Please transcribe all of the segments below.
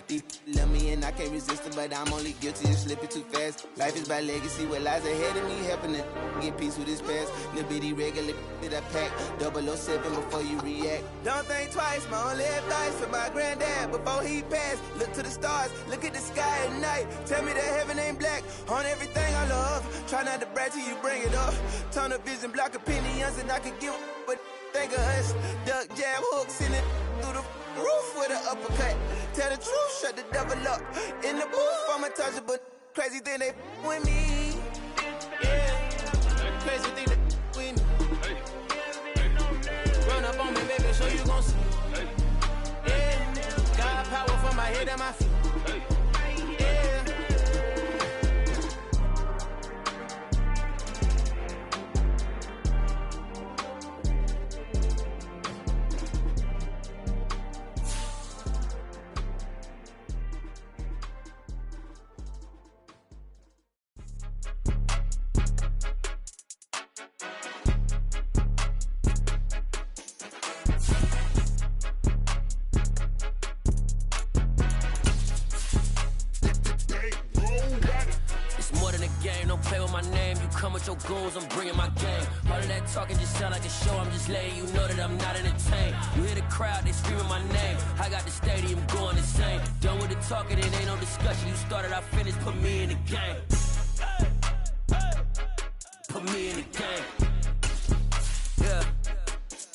These love me and I can't resist it, but I'm only guilty of slipping too fast. Life is by legacy, what lies ahead of me, helping to get peace with his past. Little bitty regular that I pack, 007 before you react. Don't think twice, my only advice for my granddad before he passed. Look to the stars, look at the sky at night. Tell me that heaven ain't black on everything I love. Try not to brag till you bring it up. Tunnel vision, block opinions, and I could give but think of us. Duck jab hooks in it through the roof with an uppercut. Tell the truth, shut the devil up. In the booth, I'm untouchable. Crazy thing they with me. Yeah, crazy thing they with me. Run up on me, baby, so you gon' see. Yeah, got power from my head and my feet. Your goals, I'm bringing my game. All of that talking just sound like a show. I'm just letting you know that I'm not entertained. You hear the crowd, they screaming my name. I got the stadium going insane. Done with the talking, it ain't no discussion. You started, I finished, put me in the game. Put me in the game. Yeah,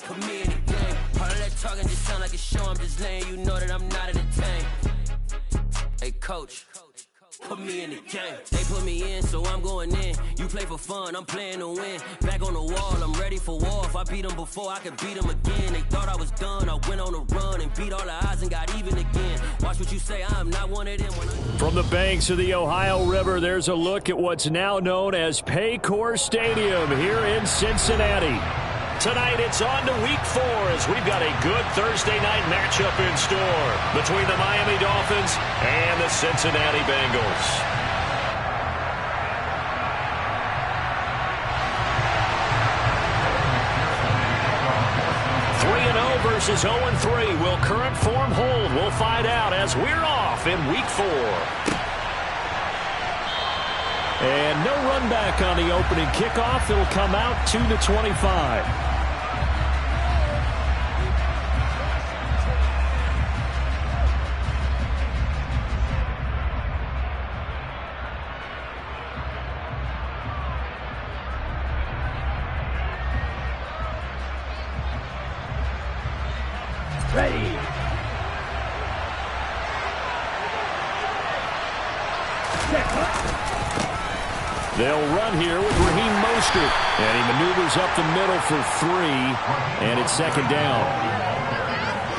put me in the game. All of that talking just sound like a show. I'm just letting you know that I'm not entertained. Hey, coach. Put me in the game. They put me in, so I'm going in. You play for fun, I'm playing to win. Back on the wall, I'm ready for war. If I beat them before, I could beat them again. They thought I was done, I went on a run and beat all the odds and got even again. Watch what you say, I'm not one of them. From the banks of the Ohio River, there's a look at what's now known as Paycor Stadium here in Cincinnati. Tonight, it's on to Week 4 as we've got a good Thursday night matchup in store between the Miami Dolphins and the Cincinnati Bengals. 3-0 versus 0-3. Will current form hold? We'll find out as we're off in Week 4. And no run back on the opening kickoff. It'll come out 2-25. Ready. They'll run here with Raheem Mostert. And he maneuvers up the middle for 3. And it's second down.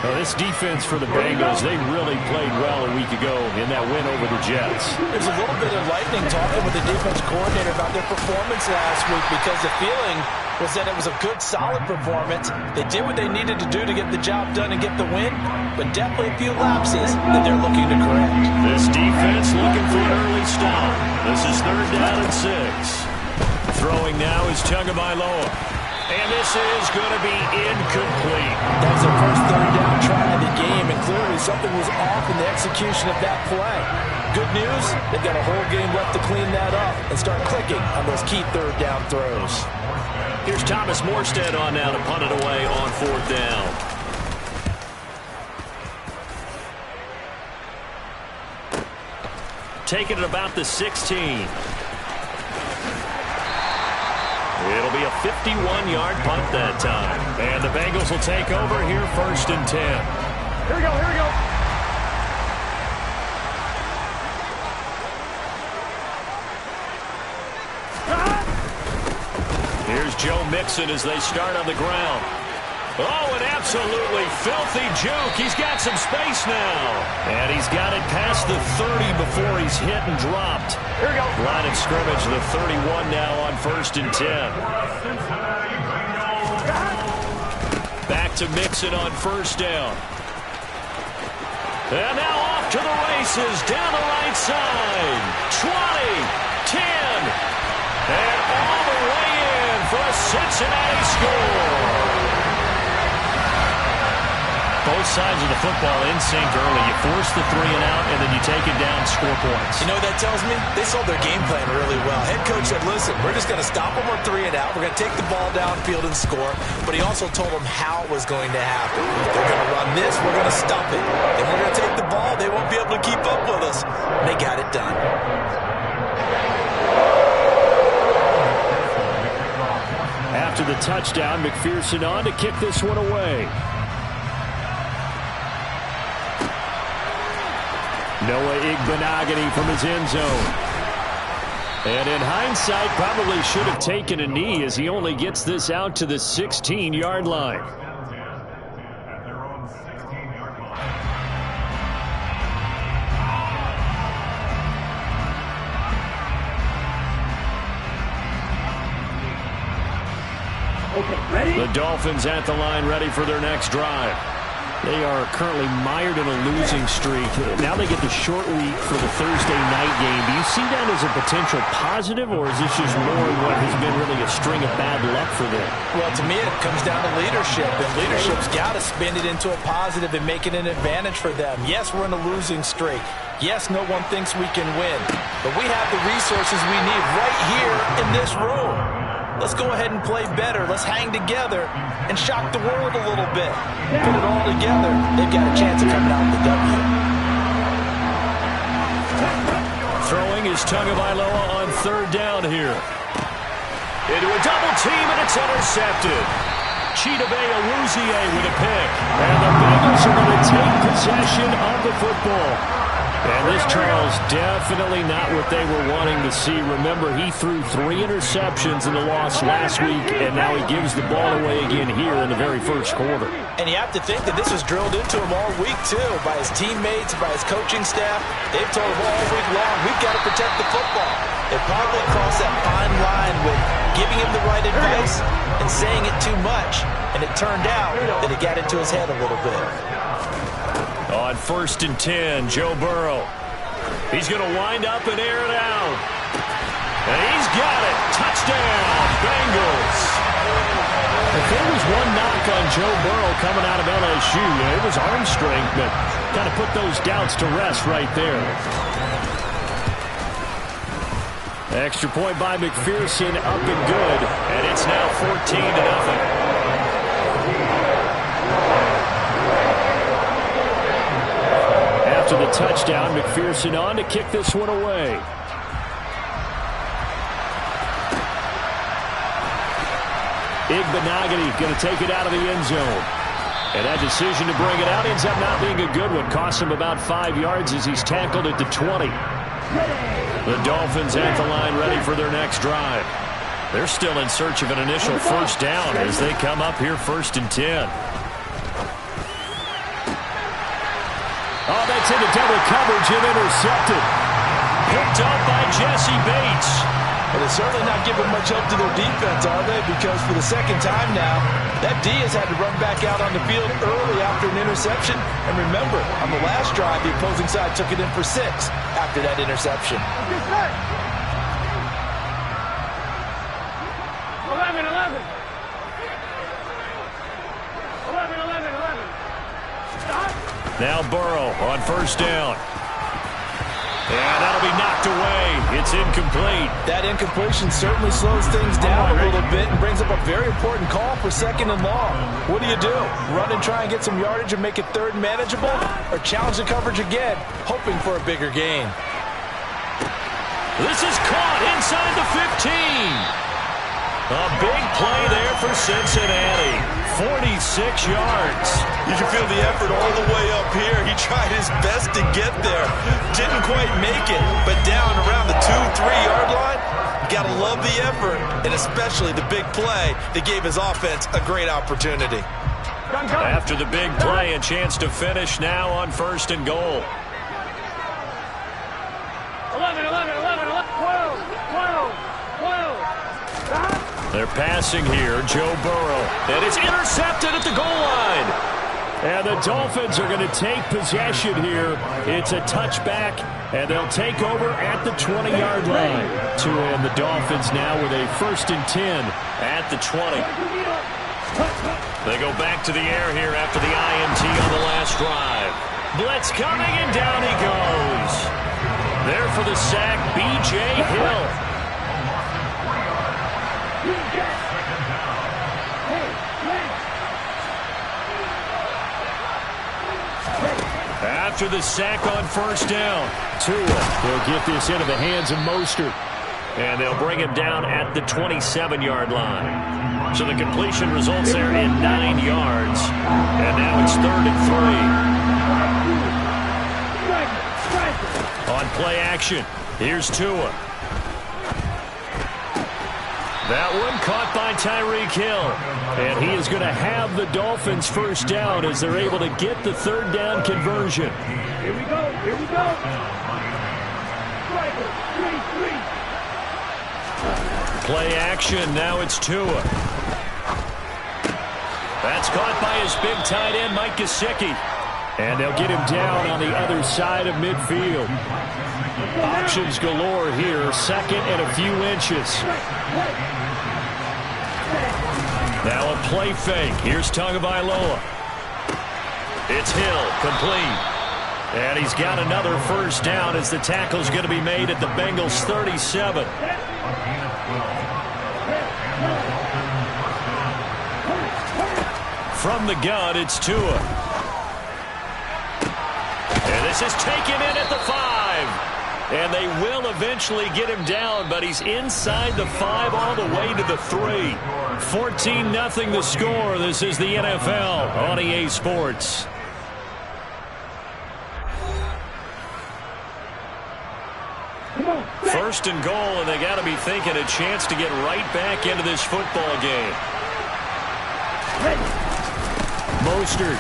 Well, this defense for the Bengals, they really played well a week ago in that win over the Jets. There's a little bit of lightning talking with the defense coordinator about their performance last week because the feeling was that it was a good, solid performance. They did what they needed to do to get the job done and get the win, but definitely a few lapses that they're looking to correct. This defense looking for an early stop. This is 3rd down and 6. Throwing now is Tagovailoa. And this is going to be incomplete. That was their first 3rd down try of the game, and clearly something was off in the execution of that play. Good news, they've got a whole game left to clean that up and start clicking on those key 3rd down throws. Here's Thomas Morstead on now to punt it away on 4th down. Taking it about the 16. It'll be a 51-yard punt that time. And the Bengals will take over here 1st and 10. Here we go, here we go. Here's Joe Mixon as they start on the ground. Oh, an absolutely filthy juke. He's got some space now. And he's got it past the 30 before he's hit and dropped. Here we go. Line of scrimmage, the 31 now on 1st and 10. Back to Mixon on 1st down. And now off to the races down the right side. 20, 10, and all the way in for a Cincinnati score. both sides of the football in sync early. You force the 3 and out, and then you take it down, score points. You know what that tells me? They sold their game plan really well. Head coach said, listen, we're just going to stop them on 3 and out. We're going to take the ball downfield and score. But he also told them how it was going to happen. They're going to run this. We're going to stop it. Then we're going to take the ball. They won't be able to keep up with us. They got it done. After the touchdown, McPherson on to kick this one away. Noah Igbenogany from his end zone. And in hindsight, probably should have taken a knee as he only gets this out to the 16-yard line. The Dolphins at the line, ready for their next drive. They are currently mired in a losing streak. Now they get the short week for the Thursday night game. Do you see that as a potential positive, or is this just more what has been really a string of bad luck for them? Well, to me, it comes down to leadership, and leadership's got to spin it into a positive and make it an advantage for them. Yes, we're in a losing streak. Yes, no one thinks we can win, but we have the resources we need right here in this room. Let's go ahead and play better. Let's hang together and shock the world a little bit. Put it all together. They've got a chance of coming out with the W. Throwing is Tagovailoa on 3rd down here. Into a double team, and it's intercepted. Chidobe Awuzie with a pick. And the Bengals are going to take possession of the football. And this, Charles, definitely not what they were wanting to see. Remember, he threw 3 interceptions in the loss last week, and now he gives the ball away again here in the very first quarter. And you have to think that this was drilled into him all week, too, by his teammates, by his coaching staff. They've told him all week long, we've got to protect the football. They probably crossed that fine line with giving him the right advice and saying it too much. And it turned out that it got into his head a little bit. On 1st and 10, Joe Burrow. He's going to wind up and air it out. And he's got it. Touchdown, Bengals. If there was one knock on Joe Burrow coming out of LSU, it was arm strength, but kind of put those doubts to rest right there. Extra point by McPherson, up and good. And it's now 14-0. After the touchdown, McPherson on to kick this one away. Igbenogany going to take it out of the end zone. And that decision to bring it out ends up not being a good one. Costs him about 5 yards as he's tackled at the 20. The Dolphins at the line, ready for their next drive. They're still in search of an initial first down as they come up here 1st and 10. Oh, that's into double coverage and intercepted. Picked up by Jesse Bates. But they're certainly not giving much help to their defense, are they? Because for the second time now, that D has had to run back out on the field early after an interception. And remember, on the last drive, the opposing side took it in for 6 after that interception. 11. Stop. Now Burrow on 1st down. And that'll be knocked away. It's incomplete. That incompletion certainly slows things down a little bit and brings up a very important call for 2nd and long. What do? Run and try and get some yardage and make it 3rd and manageable? Or challenge the coverage again, hoping for a bigger gain? This is caught inside the 15. A big play there for Cincinnati. 46 yards. You can feel the effort all the way up here. He tried his best to get there. Didn't quite make it, but down around the 2-3-yard line, gotta love the effort, and especially the big play that gave his offense a great opportunity. After the big play, a chance to finish now on 1st and goal. 11, 12. They're passing here, Joe Burrow. And it's intercepted at the goal line. And the Dolphins are going to take possession here. It's a touchback, and they'll take over at the 20-yard line. And the Dolphins now with a 1st and 10 at the 20. They go back to the air here after the INT on the last drive. Blitz coming, and down he goes. There for the sack, B.J. Hill. After the sack on first down, Tua will get this into the hands of Mostert. And they'll bring him down at the 27-yard line. So the completion results there in 9 yards. And now it's 3rd and 3. On play action, here's Tua. That one caught by Tyreek Hill. And he is going to have the Dolphins first down as they're able to get the 3rd down conversion. Here we go. Here we go. Play action, now it's Tua. That's caught by his big tight end, Mike Gesicki. And they'll get him down on the other side of midfield. Options galore here, 2nd and a few inches. Now a play fake. Here's Tagovailoa. It's Hill, complete. And he's got another first down as the tackle's going to be made at the Bengals' 37. From the gun, it's Tua. And this is taken in at the 5. And they will eventually get him down, but he's inside the 5 all the way to the 3. 14-0 the score. This is the NFL on EA Sports. First and goal, and they got to be thinking a chance to get right back into this football game. Mostert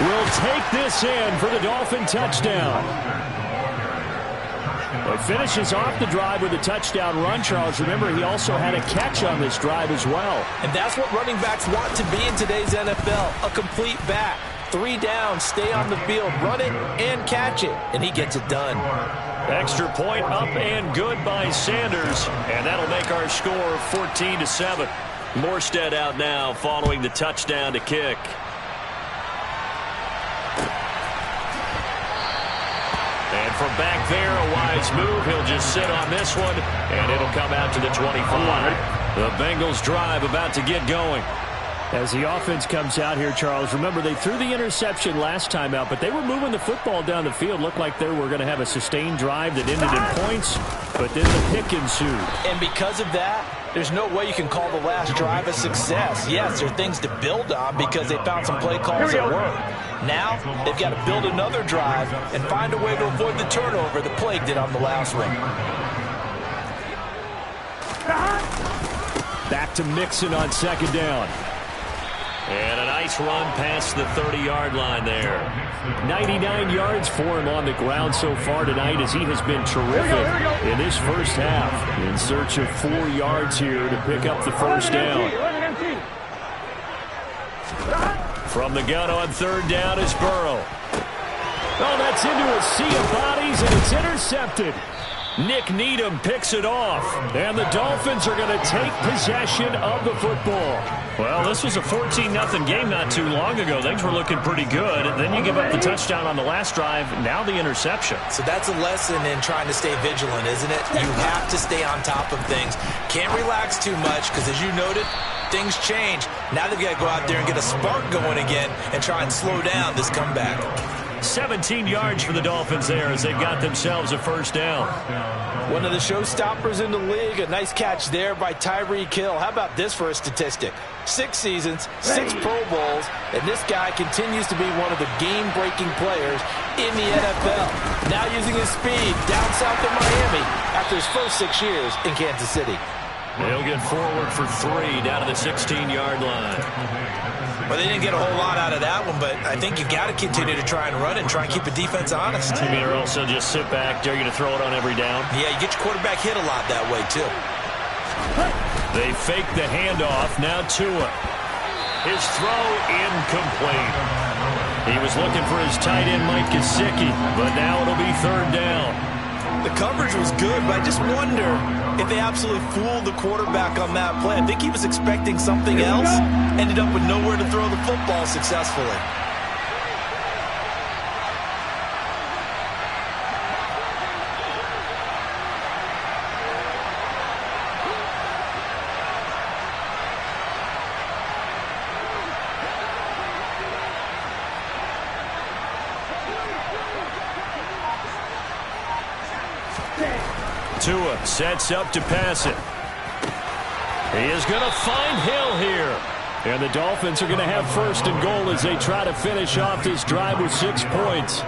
will take this in for the Dolphin touchdown. He finishes off the drive with a touchdown run, Charles. Remember, he also had a catch on this drive as well. And that's what running backs want to be in today's NFL, a complete back. 3 down, stay on the field, run it, and catch it. And he gets it done. Extra point up and good by Sanders. And that'll make our score 14-7. Morstead out now following the touchdown to kick. And from back there, a wise move. He'll just sit on this one, and it'll come out to the 25. The Bengals drive about to get going. As the offense comes out here, Charles, remember they threw the interception last time out, but they were moving the football down the field. Looked like they were going to have a sustained drive that ended in points, but then the pick ensued. And because of that, there's no way you can call the last drive a success. Yes, there are things to build on because they found some play calls that work. Now, they've got to build another drive and find a way to avoid the turnover that plagued it on the last one. Back to Mixon on 2nd down. And a nice run past the 30-yard line there. 99 yards for him on the ground so far tonight as he has been terrific in this first half. In search of 4 yards here to pick up the first down. From the gun on 3rd down is Burrow. Oh, that's into a sea of bodies, and it's intercepted. Nick Needham picks it off, and the Dolphins are going to take possession of the football. Well, this was a 14-0 game not too long ago. Things were looking pretty good. Then you give up the touchdown on the last drive, now the interception. So that's a lesson in trying to stay vigilant, isn't it? You have to stay on top of things. Can't relax too much because, as you noted, things change. Now they've got to go out there and get a spark going again and try and slow down this comeback. 17 yards for the Dolphins there as they've got themselves a first down. One of the showstoppers in the league. A nice catch there by Tyreek Hill. How about this for a statistic? 6 seasons, 6 Pro Bowls, and this guy continues to be one of the game-breaking players in the NFL. Now using his speed down south in Miami after his first 6 years in Kansas City. He'll get forward for 3 down to the 16-yard line. Well, they didn't get a whole lot out of that one, but I think you've got to continue to try and run and try and keep the defense honest. You mean, or also just sit back, dare you to throw it on every down? Yeah, you get your quarterback hit a lot that way, too. They fake the handoff. Now Tua. His throw incomplete. He was looking for his tight end, Mike Gesicki, but now it'll be 3rd down. The coverage was good, but I just wonder if they absolutely fooled the quarterback on that play. I think he was expecting something else, ended up with nowhere to throw the football successfully. Tua sets up to pass it. He is going to find Hill here. And the Dolphins are going to have first and goal as they try to finish off this drive with 6 points.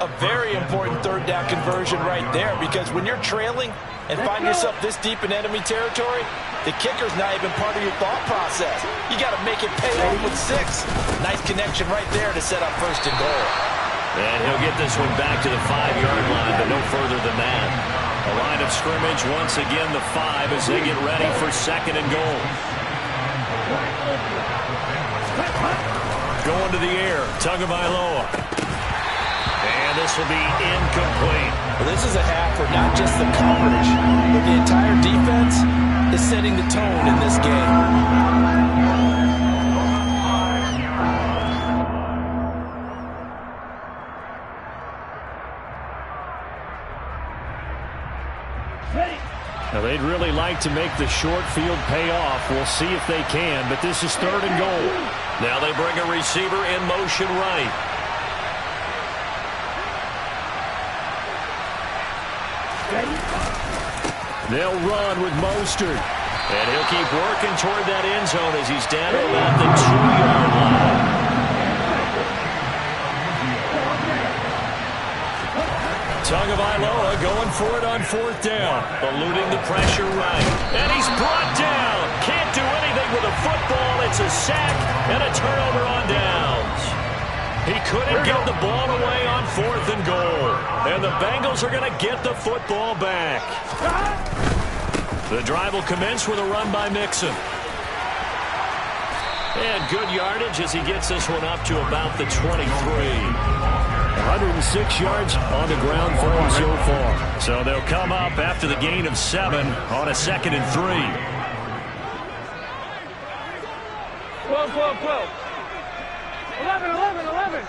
A very important third down conversion right there, because when you're trailing and find yourself this deep in enemy territory, the kicker's not even part of your thought process. You got to make it pay off with 6. Nice connection right there to set up first and goal. And he'll get this one back to the 5-yard line, but no further than that. A line of scrimmage once again, the 5, as they get ready for second and goal. Going to the air, Tagovailoa. And this will be incomplete. Well, this is a half where not just the coverage, but the entire defense is setting the tone in this game. Now, they'd really like to make the short field pay off. We'll see if they can, but this is third and goal. Now they bring a receiver in motion right. They'll run with Mostert. And he'll keep working toward that end zone as he's down to about the 2-yard line. Tagovailoa going for it on 4th down. Eluding the pressure right. And he's brought down. Can't do anything with a football. It's a sack and a turnover on downs. He couldn't get the ball away on 4th and goal. And the Bengals are going to get the football back. The drive will commence with a run by Mixon. And good yardage as he gets this one up to about the 23. 106 yards on the ground for him so far. So they'll come up after the gain of 7 on a 2nd and 3. 12, 12, 12. 11, 11, 11.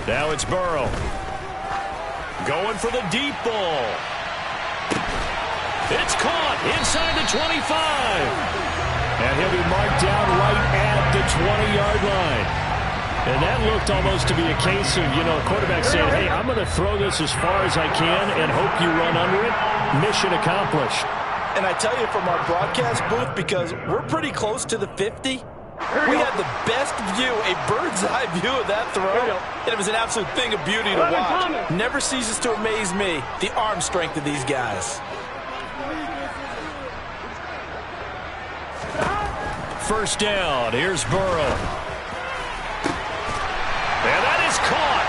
Now it's Burrow. Going for the deep ball. It's caught inside the 25. And he'll be marked down right at the 20-yard line. And that looked almost to be a case of, a quarterback saying, hey, I'm going to throw this as far as I can and hope you run under it. Mission accomplished. And I tell you from our broadcast booth, because we're pretty close to the 50, we had the best view, a bird's-eye view of that throw. And it was an absolute thing of beauty to watch. Never ceases to amaze me, the arm strength of these guys. First down, here's Burrow. And that is caught.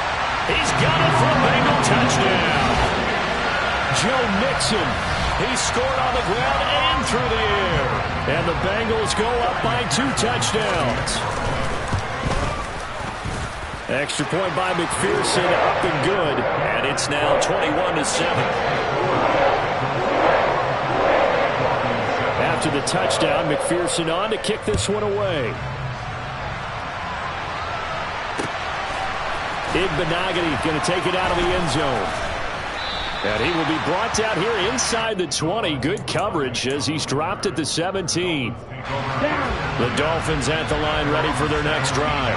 He's got it for a Bengal touchdown. Joe Mixon. He scored on the ground and through the air. And the Bengals go up by 2 touchdowns. Extra point by McPherson, up and good. And it's now 21-7. After the touchdown, McPherson on to kick this one away. Igbenogany going to take it out of the end zone. And he will be brought down here inside the 20. Good coverage as he's dropped at the 17. The Dolphins at the line ready for their next drive.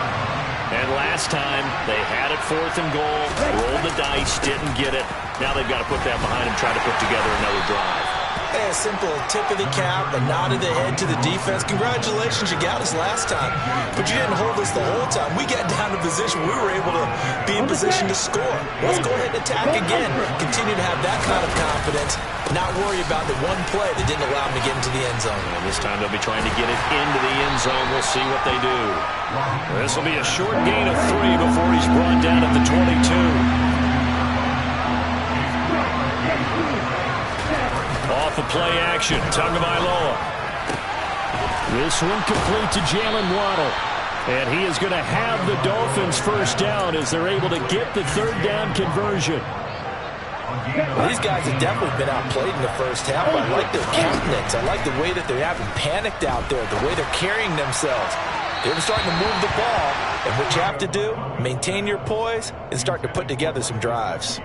And last time they had it 4th and goal, rolled the dice, didn't get it. Now they've got to put that behind them, try to put together another drive. A simple tip of the cap, a nod of the head to the defense. Congratulations, you got us last time. But you didn't hold us the whole time. We got down to position. We were able to be in position to score. Let's go ahead and attack again. Continue to have that kind of confidence. Not worry about the one play that didn't allow them to get into the end zone. And this time they'll be trying to get it into the end zone. We'll see what they do. This will be a short gain of 3 before he's brought down at the 22. Off of play action, Tagovailoa. This one complete to Jalen Waddle. And he is going to have the Dolphins first down as they're able to get the 3rd down conversion. Well, these guys have definitely been outplayed in the first half. I like their countenance. I like the way that they haven't panicked out there, the way they're carrying themselves. They're starting to move the ball, and what you have to do, maintain your poise and start to put together some drives.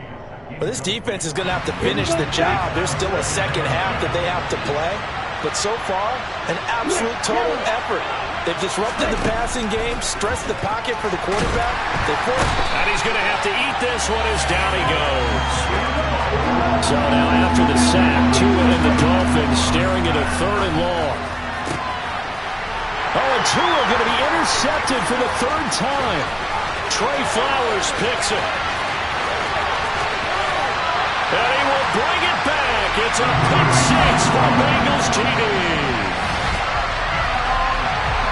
Well, this defense is going to have to finish the job. There's still a second half that they have to play, but so far, an absolute total effort. They've disrupted the passing game, stressed the pocket for the quarterback. And he's going to have to eat this one as down he goes. So now after the sack, Tua and the Dolphins staring at a 3rd and long. Oh, and Tua going to be intercepted for the 3rd time. Trey Flowers picks it. And he will bring it back. It's a pick 6 for Bengals TD.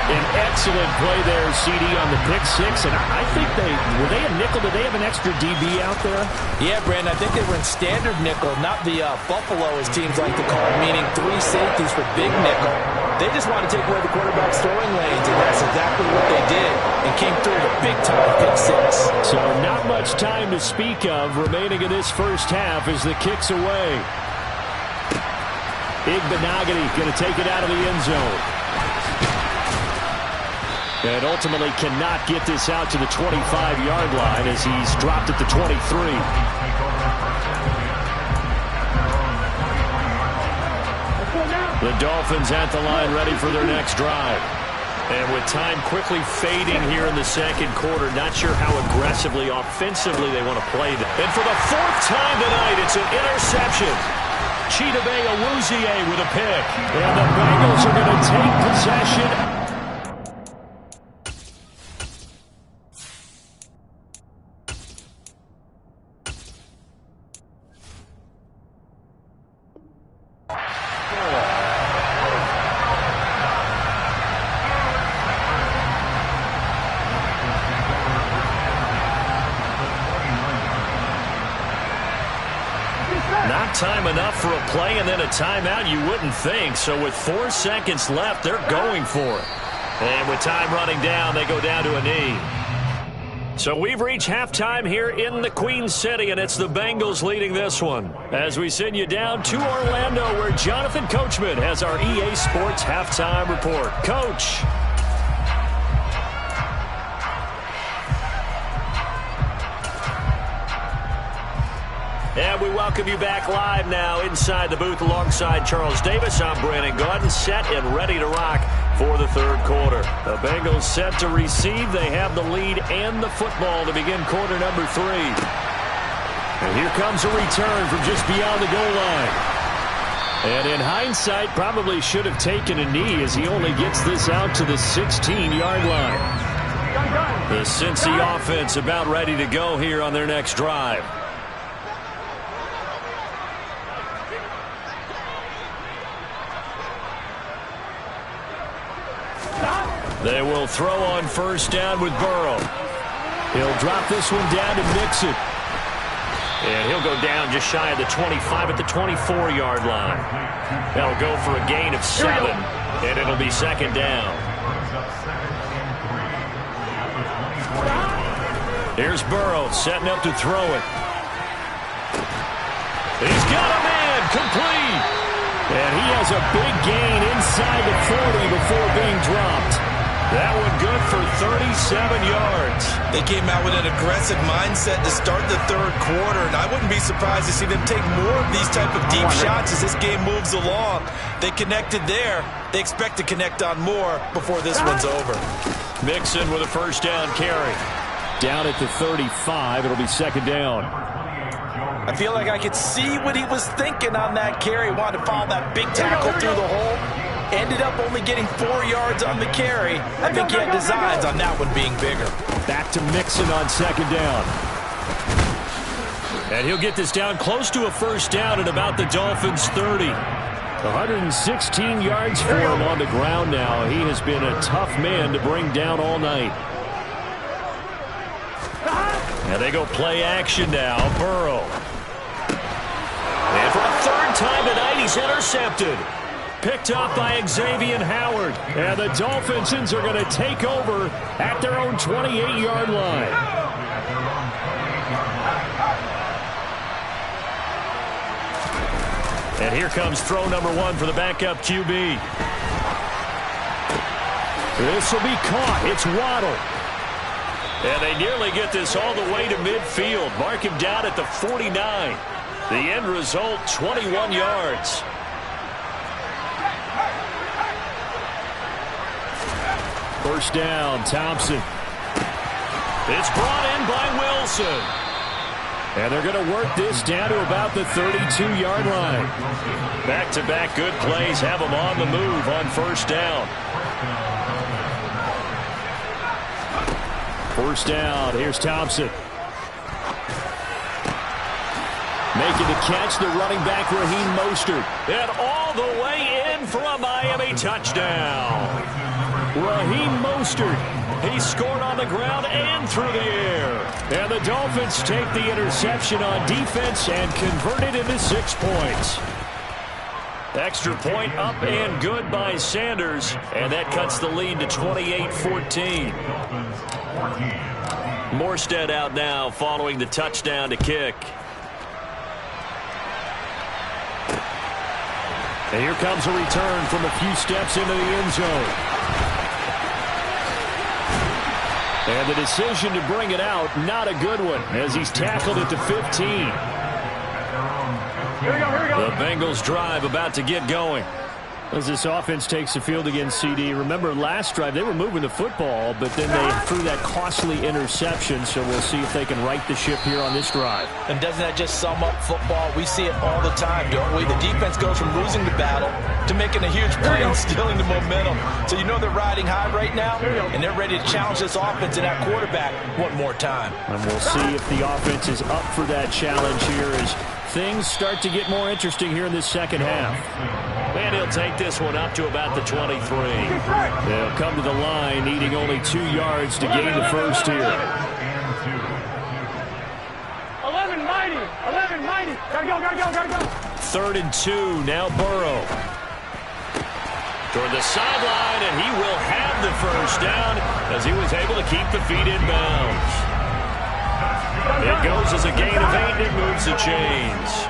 An excellent play there, CD, on the pick 6. And I think were they a nickel? Did they have an extra DB out there? Yeah, Brandon, I think they were in standard nickel, not the Buffalo, as teams like to call it, meaning 3 safeties for big nickel. They just want to take away the quarterback's throwing lanes, and that's exactly what they did, and came through with a big-time pick 6. So not much time to speak of remaining in this first half as the kick's away. Igbenogany going to take it out of the end zone. And ultimately cannot get this out to the 25-yard line as he's dropped at the 23. The Dolphins at the line ready for their next drive. And with time quickly fading here in the second quarter, not sure how aggressively, offensively they want to play them. And for the 4th time tonight, it's an interception. Chidobe Awuzie with a pick. And the Bengals are going to take possession. Not time enough for a play and then a timeout, you wouldn't think. So with 4 seconds left, they're going for it. And with time running down, they go down to a knee. So we've reached halftime here in the Queen City, and it's the Bengals leading this one. As we send you down to Orlando, where Jonathan Coachman has our EA Sports halftime report. Coach. And we welcome you back live now inside the booth alongside Charles Davis. I'm Brandon Gaudin, set and ready to rock for the 3rd quarter. The Bengals set to receive. They have the lead and the football to begin quarter number 3. And here comes a return from just beyond the goal line. And in hindsight, probably should have taken a knee as he only gets this out to the 16-yard line. The Cincy offense about ready to go here on their next drive. They will throw on 1st down with Burrow. He'll drop this one down to Mixon. And he'll go down just shy of the 25 at the 24-yard line. That'll go for a gain of 7, and it'll be 2nd down. Here's Burrow setting up to throw it. He's got a man, complete. And he has a big gain inside the 40 before being dropped. That one good for 37 yards. They came out with an aggressive mindset to start the 3rd quarter, and I wouldn't be surprised to see them take more of these type of deep shots as this game moves along. They connected there. They expect to connect on more before this one's over. Mixon with a 1st down carry. Down at the 35, it'll be 2nd down. I feel like I could see what he was thinking on that carry. Wanted to follow that big tackle through the hole. Ended up only getting 4 yards on the carry. I think he had designs on that one being bigger. Back to Mixon on 2nd down. And he'll get this down close to a 1st down at about the Dolphins' 30. 116 yards for him on the ground now. He has been a tough man to bring down all night. And they go play action now. Burrow. And for a 3rd time tonight, he's intercepted. Picked up by Xavier Howard. And the Dolphins are going to take over at their own 28-yard line. And here comes throw number 1 for the backup QB. This will be caught. It's Waddle. And they nearly get this all the way to midfield. Mark him down at the 49. The end result, 21 yards. First down, Thompson. It's brought in by Wilson. And they're going to work this down to about the 32-yard line. Back-to-back good plays have them on the move on first down. First down, here's Thompson. Making the catch, the running back, Raheem Mostert. And all the way in for a Miami touchdown. Raheem Mostert. He scored on the ground and through the air. And the Dolphins take the interception on defense and convert it into 6 points. Extra point up and good by Sanders. And that cuts the lead to 28-14. Morstead out now following the touchdown to kick. And here comes a return from a few steps into the end zone. And the decision to bring it out, not a good one, as he's tackled at the 15. Here we go. The Bengals drive about to get going. As this offense takes the field against CD, remember last drive they were moving the football, but then they threw that costly interception, so we'll see if they can right the ship here on this drive. And doesn't that just sum up football? We see it all the time, don't we? The defense goes from losing the battle to making a huge play and stealing the momentum. So you know they're riding high right now, and they're ready to challenge this offense and that quarterback one more time. And we'll see if the offense is up for that challenge here as things start to get more interesting here in this second half. And he'll take this one up to about the 23. They'll come to the line, needing only 2 yards to gain the first here. 11 mighty. Gotta go. 3rd and 2, now Burrow. Toward the sideline, and he will have the first down as he was able to keep the feet in bounds. It goes as a gain of 8, and it moves the chains.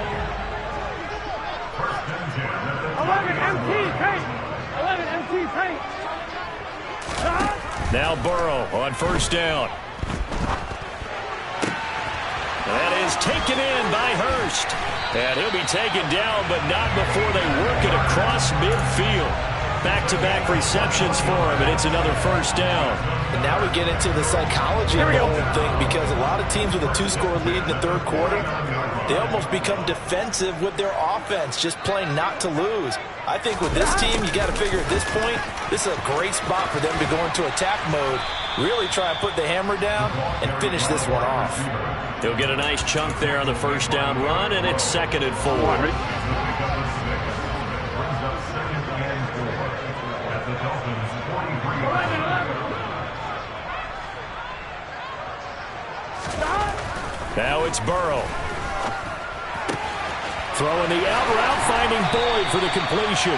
11 MT paint. Now Burrow on first down. That is taken in by Hurst. And he'll be taken down, but not before they work it across midfield. Back-to-back receptions for him, and it's another first down. And now we get into the psychology of the whole thing, because a lot of teams with a 2-score lead in the third quarter, they almost become defensive with their offense, just playing not to lose. I think with this team, you got to figure at this point, this is a great spot for them to go into attack mode, really try and put the hammer down and finish this one off. He'll get a nice chunk there on the first down run, and it's 2nd and 4. Now it's Burrow. Throwing the out route, finding Boyd for the completion.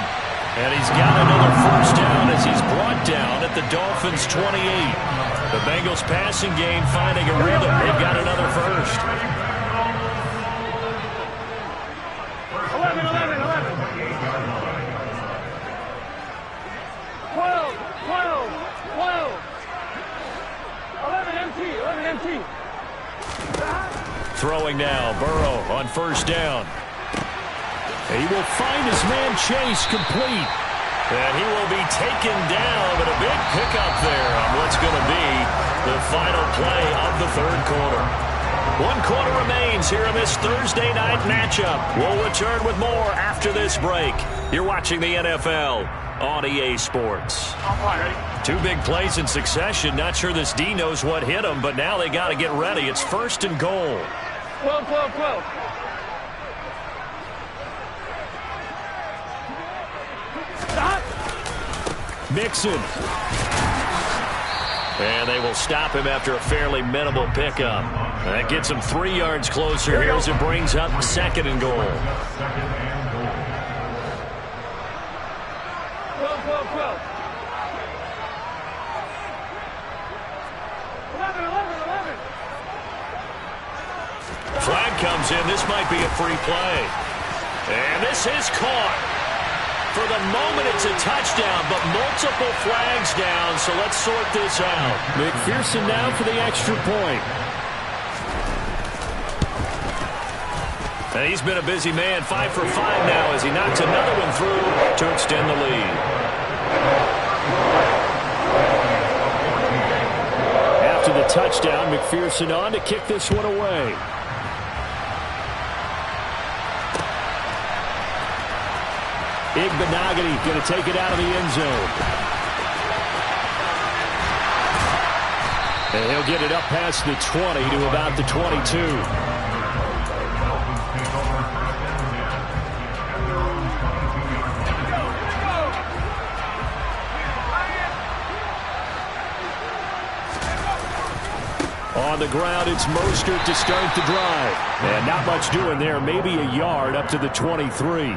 And he's got another first down as he's brought down at the Dolphins' 28. The Bengals passing game finding a rhythm. They've got another first. 11. 11 MT. Throwing now, Burrow on first down. He will find his man Chase complete. And he will be taken down, but a big pickup there on what's going to be the final play of the third quarter. 1 quarter remains here in this Thursday night matchup. We'll return with more after this break. You're watching the NFL on EA Sports. 2 big plays in succession. Not sure this D knows what hit him, but now they got to get ready. It's 1st and goal. 12. Stop. Mixon. And they will stop him after a fairly minimal pickup. That gets him 3 yards closer here as it brings up 2nd and goal. 12. 11. Flag comes in. This might be a free play. And this is caught. For the moment, it's a touchdown, but multiple flags down, so let's sort this out. McPherson now for the extra point. And he's been a busy man, 5 for 5 now as he knocks another one through to extend the lead. After the touchdown, McPherson on to kick this one away. Igbenogany going to take it out of the end zone. And he'll get it up past the 20 to about the 22. On the ground, it's Mostert to start the drive. And not much doing there, maybe a yard up to the 23.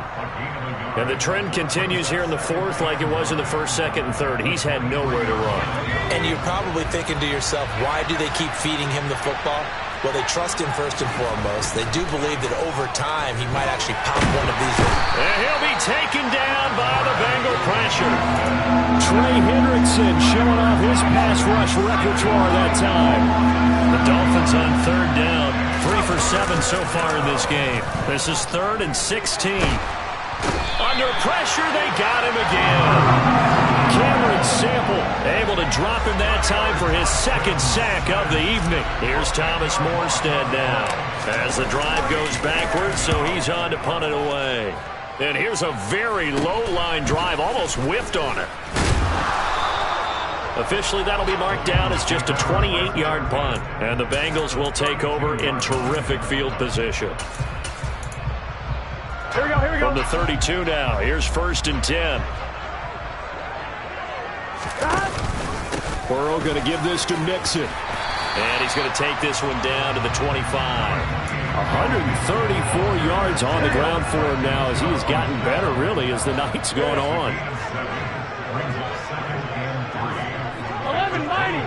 And the trend continues here in the fourth like it was in the first, second, and third. He's had nowhere to run. And you're probably thinking to yourself, why do they keep feeding him the football? Well, they trust him first and foremost. They do believe that over time he might actually pop one of these. And he'll be taken down by the Bengal pressure. Trey Hendrickson showing off his pass rush repertoire that time. The Dolphins on third down. 3 for 7 so far in this game. This is 3rd and 16. Under pressure, they got him again. Cameron Sample able to drop him that time for his second sack of the evening. Here's Thomas Morstead now as the drive goes backwards, so he's on to punt it away. And here's a very low-line drive, almost whiffed on it. Officially, that'll be marked down as just a 28-yard punt, and the Bengals will take over in terrific field position. Here we go, here we go. From the 32 now, here's 1st and 10. Burrow going to give this to Mixon. And he's going to take this one down to the 25. 134 yards on the ground for him now as he has gotten better, really, as the night's going on. 11 mighty.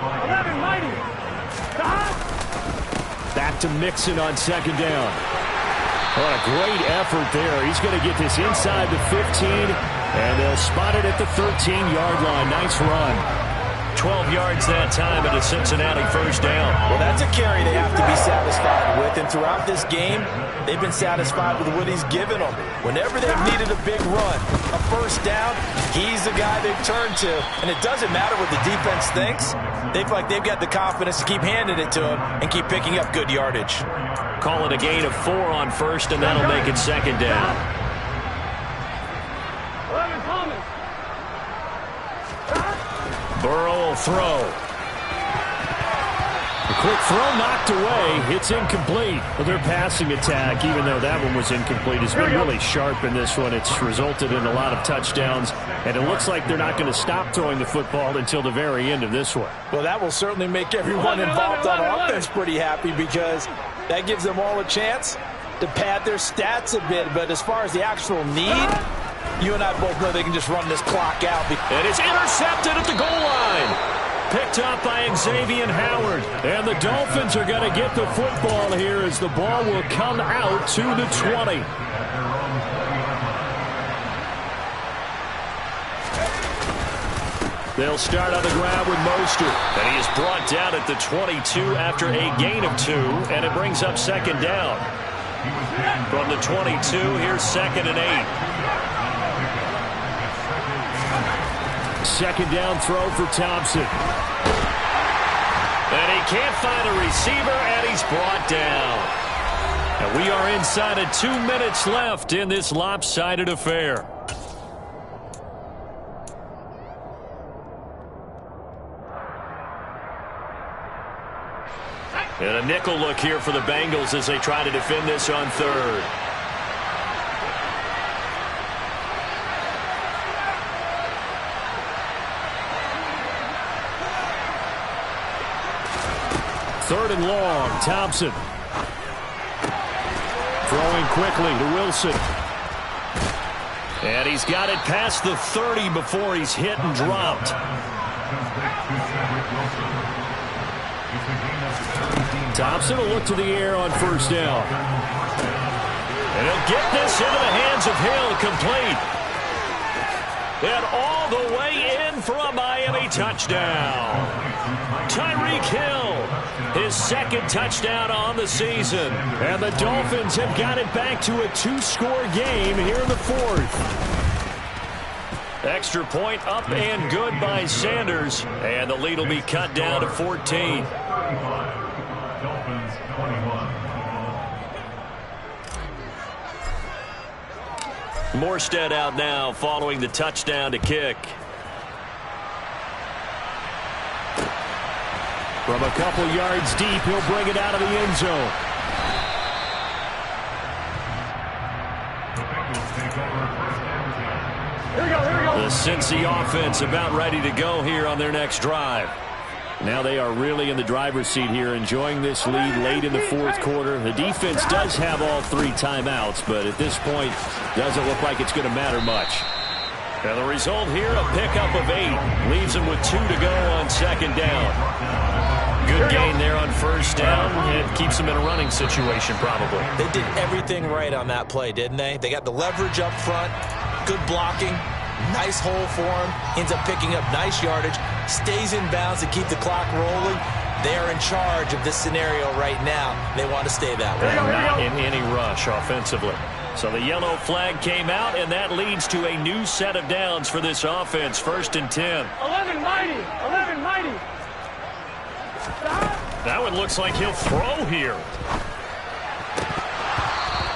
Back to Mixon on 2nd down. What a great effort there. He's going to get this inside the 15, and they'll spot it at the 13-yard line. Nice run. 12 yards that time at a Cincinnati 1st down. Well, that's a carry they have to be satisfied with, and throughout this game, they've been satisfied with what he's given them. Whenever they've needed a big run, a 1st down, he's the guy they've turned to, and it doesn't matter what the defense thinks. They feel like they've got the confidence to keep handing it to him and keep picking up good yardage. Call it a gain of 4 on 1st, and that'll make it 2nd down. 11 Thomas. Burrow will throw. A quick throw knocked away. It's incomplete. Well, their passing attack, even though that one was incomplete, has been really sharp in this one. It's resulted in a lot of touchdowns, and it looks like they're not going to stop throwing the football until the very end of this one. Well, that will certainly make everyone involved on offense pretty happy because that gives them all a chance to pad their stats a bit. But as far as the actual need, you and I both know they can just run this clock out. And it's intercepted at the goal line. Picked up by Xavier Howard. And the Dolphins are going to get the football here as the ball will come out to the 20. They'll start on the ground with Mostert. And he is brought down at the 22 after a gain of 2. And it brings up 2nd down. From the 22, here's 2nd and 8. 2nd down throw for Thompson. And he can't find a receiver, and he's brought down. And we are inside of 2 minutes left in this lopsided affair. And a nickel look here for the Bengals as they try to defend this on 3rd. Third and long, Thompson. Throwing quickly to Wilson. And he's got it past the 30 before he's hit and dropped. Thompson will look to the air on 1st down. And he'll get this into the hands of Hill, complete. And all the way in for a Miami touchdown. Tyreek Hill, his second touchdown on the season. And the Dolphins have got it back to a 2-score game here in the fourth. Extra point up and good by Sanders. And the lead will be cut down to 14. Morstead out now following the touchdown to kick. From a couple yards deep, he'll bring it out of the end zone. The Cincy offense about ready to go here on their next drive. Now they are really in the driver's seat here, enjoying this lead late in the fourth quarter. The defense does have all 3 timeouts, but at this point, doesn't look like it's going to matter much. And the result here, a pickup of 8. Leaves them with 2 to go on second down. Good gain there on first down. It keeps them in a running situation, probably. They did everything right on that play, didn't they? They got the leverage up front, good blocking, nice hole for him, ends up picking up nice yardage, stays in bounds to keep the clock rolling. They are in charge of this scenario right now. They want to stay that way. Not in any rush offensively. So the yellow flag came out, and that leads to a new set of downs for this offense. 1st and 10. 11 mighty. 11 mighty. That one looks like he'll throw here.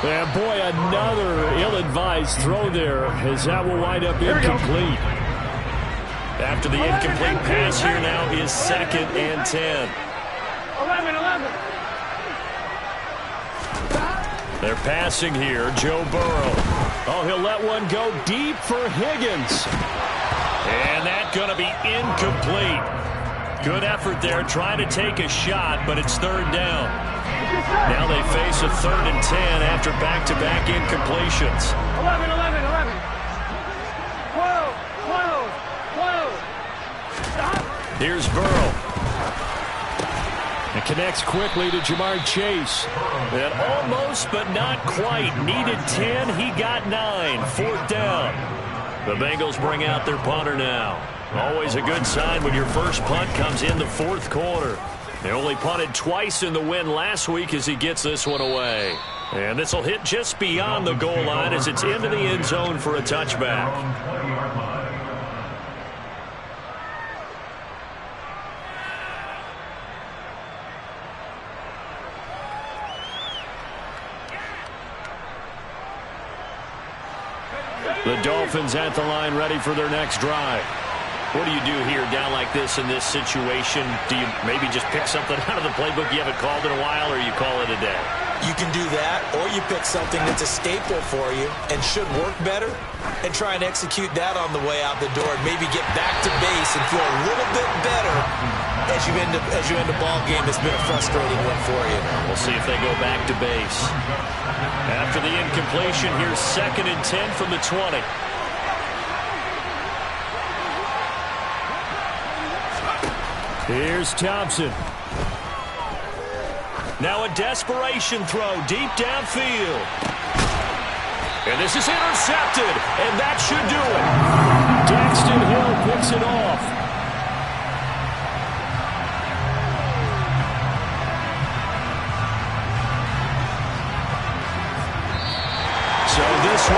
And boy, another ill-advised throw there, as that will wind up incomplete. After the incomplete pass here now is 2nd and 10. 11. They're passing here, Joe Burrow. Oh, he'll let one go deep for Higgins. And that's going to be incomplete. Good effort there, trying to take a shot, but it's 3rd down. Now they face a 3rd and 10 after back-to-back incompletions. 11. 12. Stop. Here's Burrow. It connects quickly to Jamar Chase. And almost, but not quite. Needed 10, he got 9. 4th down. The Bengals bring out their punter now. Always a good sign when your first punt comes in the fourth quarter. They only punted twice in the win last week as he gets this one away. And this will hit just beyond the goal line as it's into the end zone for a touchback. The Dolphins at the line ready for their next drive. What do you do here down like this in this situation? Do you maybe just pick something out of the playbook you haven't called in a while, or you call it a day? You can do that, or you pick something that's a staple for you and should work better and try and execute that on the way out the door and maybe get back to base and feel a little bit better as you end a ball game that's been a frustrating one for you. We'll see if they go back to base. After the incompletion, here's 2nd and 10 from the 20. Here's Thompson. Now a desperation throw deep downfield. And this is intercepted, and that should do it.